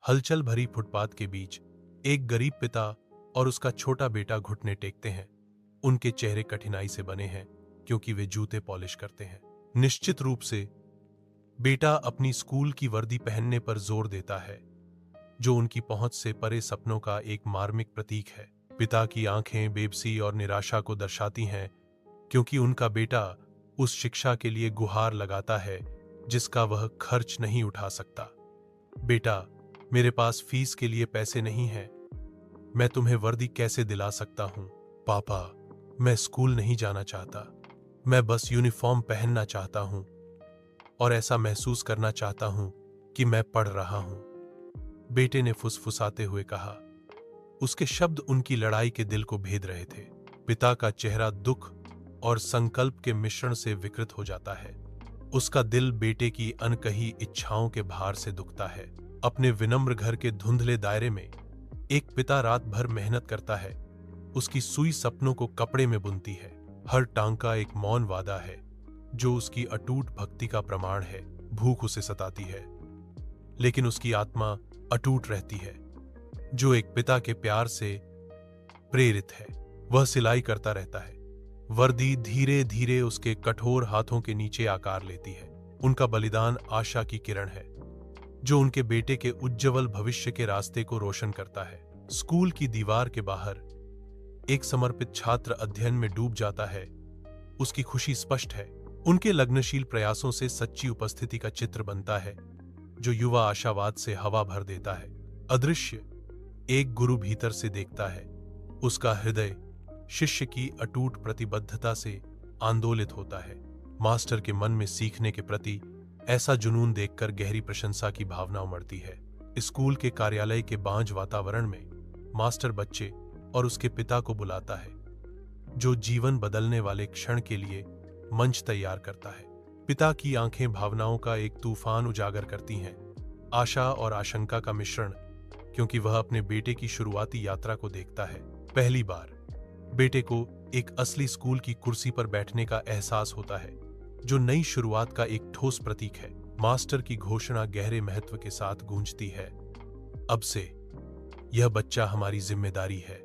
हलचल भरी फुटपाथ के बीच एक गरीब पिता और उसका छोटा बेटा घुटने टेकते हैं। उनके चेहरे कठिनाई से बने हैं क्योंकि वे जूते पॉलिश करते हैं। निश्चित रूप से बेटा अपनी स्कूल की वर्दी पहनने पर जोर देता है, जो उनकी पहुंच से परे सपनों का एक मार्मिक प्रतीक है। पिता की आंखें बेबसी और निराशा को दर्शाती हैं, क्योंकि उनका बेटा उस शिक्षा के लिए गुहार लगाता है जिसका वह खर्च नहीं उठा सकता। बेटा, मेरे पास फीस के लिए पैसे नहीं हैं। मैं तुम्हें वर्दी कैसे दिला सकता हूं? पापा, मैं स्कूल नहीं जाना चाहता। मैं बस यूनिफॉर्म पहनना चाहता हूं और ऐसा महसूस करना चाहता हूं कि मैं पढ़ रहा हूं, बेटे ने फुसफुसाते हुए कहा। उसके शब्द उनकी लड़ाई के दिल को भेद रहे थे। पिता का चेहरा दुख और संकल्प के मिश्रण से विकृत हो जाता है। उसका दिल बेटे की अनकही इच्छाओं के भार से दुखता है। अपने विनम्र घर के धुंधले दायरे में एक पिता रात भर मेहनत करता है। उसकी सुई सपनों को कपड़े में बुनती है। हर टांका एक मौन वादा है, जो उसकी अटूट भक्ति का प्रमाण है। भूख उसे सताती है, लेकिन उसकी आत्मा अटूट रहती है, जो एक पिता के प्यार से प्रेरित है। वह सिलाई करता रहता है। वर्दी धीरे धीरे उसके कठोर हाथों के नीचे आकार लेती है। उनका बलिदान आशा की किरण है, जो उनके बेटे के उज्जवल भविष्य के रास्ते को रोशन करता है। स्कूल की दीवार के बाहर एक समर्पित छात्र अध्ययन में डूब जाता है। उसकी खुशी स्पष्ट है। उनके लग्नशील प्रयासों से सच्ची उपस्थिति का चित्र बनता है, जो युवा आशावाद से हवा भर देता है। अदृश्य एक गुरु भीतर से देखता है। उसका हृदय शिष्य की अटूट प्रतिबद्धता से आंदोलित होता है। मास्टर के मन में सीखने के प्रति ऐसा जुनून देखकर गहरी प्रशंसा की भावना उमड़ती है। स्कूल के कार्यालय के बांझ वातावरण में मास्टर बच्चे और उसके पिता को बुलाता है, जो जीवन बदलने वाले क्षण के लिए मंच तैयार करता है। पिता की आंखें भावनाओं का एक तूफान उजागर करती हैं, आशा और आशंका का मिश्रण, क्योंकि वह अपने बेटे की शुरुआती यात्रा को देखता है। पहली बार बेटे को एक असली स्कूल की कुर्सी पर बैठने का एहसास होता है, जो नई शुरुआत का एक ठोस प्रतीक है। मास्टर की घोषणा गहरे महत्व के साथ गूंजती है। अब से यह बच्चा हमारी जिम्मेदारी है।